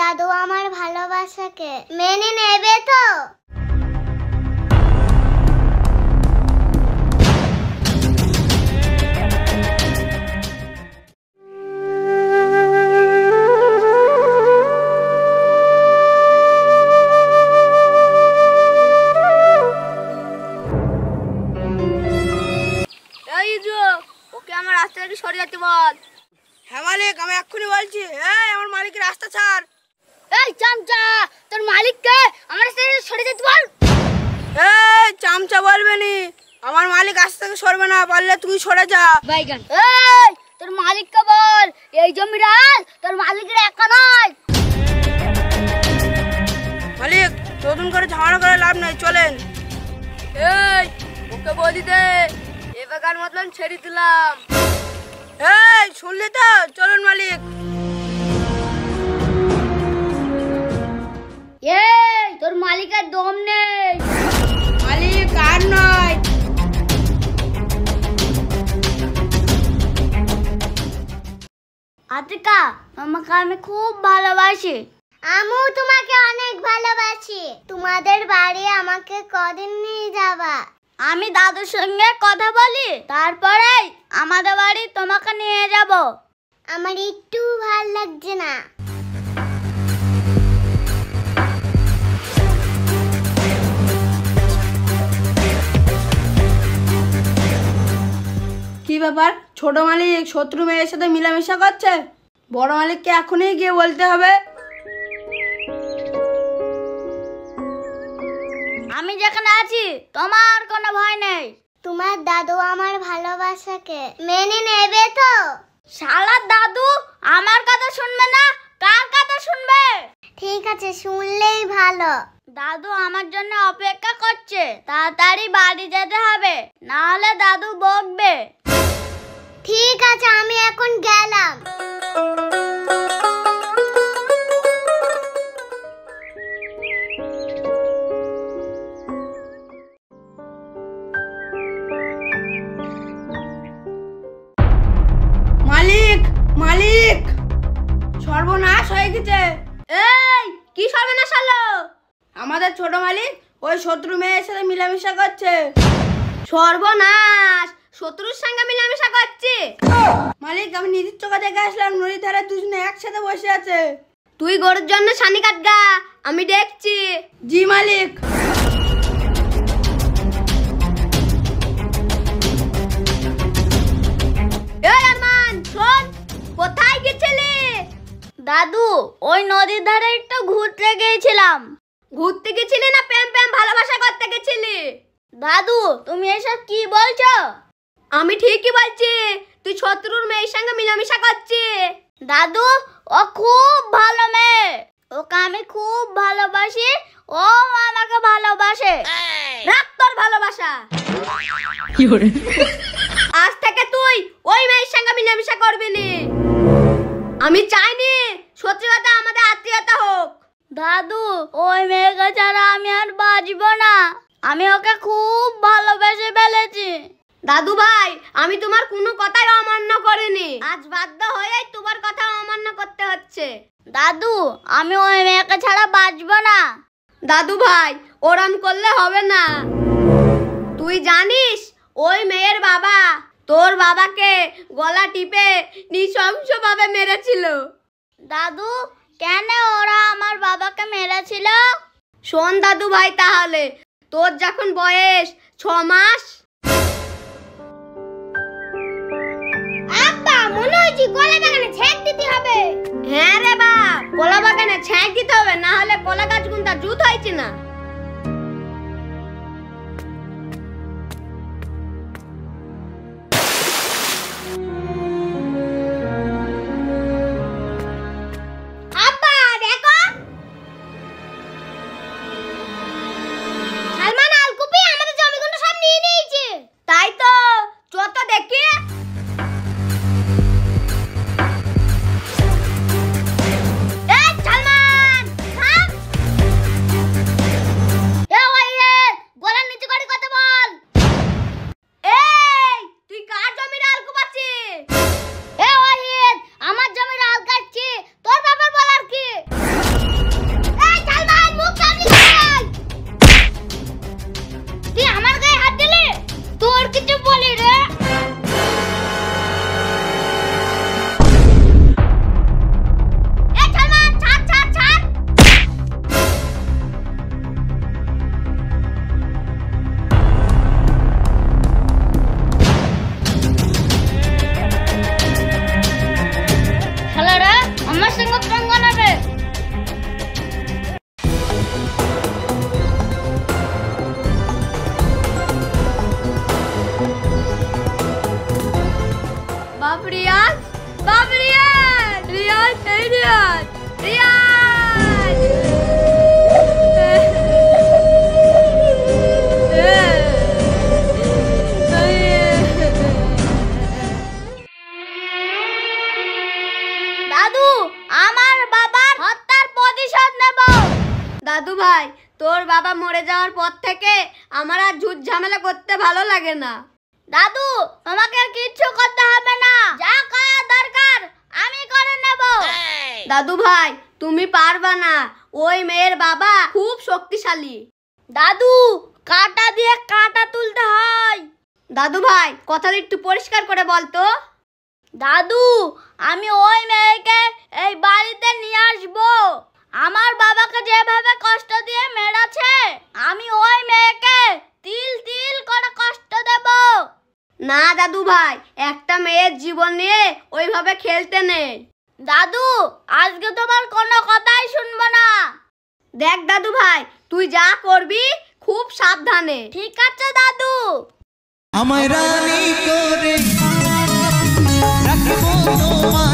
দাদু আমার ভালোবাসাকে মেনে নেবে তো? ওকে আমার রাস্তা থেকে সরে যেতে বল। হ্যাঁ মালিক, আমি এক্ষুনি বলছি। এই আমার মালিকের রাস্তা ছাড়। এই চামচা, তোর মালিককে আমার রাস্তা থেকে সরে যেতে বল। এই চামচা বলবে নি, আমার মালিক রাস্তা থেকে সরবে না, পারলে তুই সরে যা। বাইগান, এই তোর মালিককে বল এই জমিটা তোর মালিকের একা নয়। মালিক নতুন করে ঝামেলা করে লাভ নাই, চলেন। এই ওকে বলি দে এবার মতন ছেড়ে দিলাম। এই শুনলি তো, চলুন মালিক। এই তোর মালিকের দম নেই। মালিক আর নয়। আতিকা, তোমাকে আমি খুব ভালোবাসি। আমিও তোমাকে অনেক ভালোবাসি। তোমাদের বাড়ি আমাকে কদিন নিয়ে যাবা? আমি দাদুর সঙ্গে কথা বলি, তারপরেই আমাদের বাড়ি তোমাকে নিয়ে যাব। আমার একটু ভাল লাগছে না। কি ব্যাপার, ছোট মালিক শত্রু মেয়ের সাথে মিলামেশা করছে? বড় মালিককে এখনই গিয়ে বলতে হবে। আমি যেখানে আছি তোমার কোনো ভয় নেই। তোমার দাদু আমার ভালোবাসাকে মেনে নেবে তো? শালার দাদু আমার কথা শুনবে না, কার কথা শুনবে? ঠিক আছে, শুনলেই ভালো। দাদু আমার জন্য অপেক্ষা করছে, তাড়াতাড়ি বাড়ি যেতে হবে, না হলে দাদু বকবে। ঠিক আছে, আমি এখন গেলাম। মালিক মালিক, সর্বনাশ হয়ে গেছে। এই কি সর্বনাশ হলো? আমাদের ছোট মালিক ওই শত্রু মেয়ের সাথে মিলামেশা করছে। সর্বনাশ, শত্রুর সঙ্গে মিলামেশা করছে? মালিক আমি নিজের চোখে দেখে আসলাম, নদীর ধারে দুজনে একসাথে বসে আছে। তুই গরুর জন্য ছানি কাটগা, আমি দেখছি। জি মালিক। এই আরমান শোন, কোথায় গেছিলি? দাদু ওই নদীর ধারে একটু ঘুরতে গিয়েছিলাম। ঘুরতে গেছিলি না প্রেম প্রেম ভালোবাসা করতে গেছিলি? দাদু তুমি এসব কি বলছো? আমি ঠিকই বলছি, তুই শত্রুর মেয়ের সঙ্গে মিলামেশা করছিস। দাদু ও খুব ভালো মেয়ে, ওকে আমি খুব ভালোবাসি, ও আমাকে ভালোবাসে। রাখ তোর ভালোবাসা। আজ থেকে তুই ওই মেয়ের সঙ্গে মিলামেশা করবি না। আমি চাইনি শত্রুতা আমাদের আত্মীয়তা হোক। দাদু ওই মেয়েকে ছাড়া আমি আর বাঁচবো না, আমি ওকে খুব ভালোবেসে ফেলেছি। দাদু ভাই, আমি তোমার কোনো কথাই অমান্য করিনি, আজ বাধ্য হয়েই তোমার কথা অমান্য করতে হচ্ছে। দাদু আমি ওই মেয়েকে ছাড়া বাঁচবো না। দাদু ভাই ওরম করলে হবে না। তুই জানিস ওই মেয়ের বাবা তোর বাবাকে গলা টিপে নৃশংসভাবে মেরেছিল। দাদু কেন ওরা আমার বাবাকে মেরেছিল? শোন দাদু ভাই, তাহলে তোর যখন বয়স 6 মাস। আব্বা মনে হচ্ছে কলা বাগানে ছেক দিতে হবে। হ্যাঁ রে বাপ, কলা বাগানে ছেক দিতে হবে, না হলে কলা গাছ গুনটা জুত হয়েছে না। আব্বা দেখো, সালমান আলকুপি আমাদের জমিগুলো সব নিয়ে নিয়েছে। তাই তো, চত দেখি। এই সালমান থাম। দাদু ভাই, তোর বাবা মরে যাওয়ার পর থেকে আমার আর ঝুট ঝামেলা করতে ভালো লাগে না। দাদু, তোমাকে আর কিচ্ছু করতে হবে না, যা করার দরকার আমি করে নেব। দাদু ভাই, তুমি পারবা না, ওই মেয়ের বাবা খুব শক্তিশালী। দাদু, কাঁটা দিয়ে কাঁটা তুলতে হয়। দাদু ভাই, কথাটা একটু পরিষ্কার করে বলতো। দাদু, আমি ওই মেয়েকে এই বাড়িতে নিয়ে আসবো। আমার বাবাকে যেভাবে কষ্ট দিয়ে মেরেছে, আমি ওই মেয়েকে তিল তিল করে কষ্ট দেব। না দাদু ভাই, একটা মেয়ের জীবন নিয়ে ওইভাবে খেলতে নেই। দাদু, আজকে তোমার কোনো কথাই শুনবো না। দেখ দাদু ভাই, তুই যা করবি খুব সাবধানে। ঠিক আছে দাদু। আমায় রানী করে রাখবো তোমার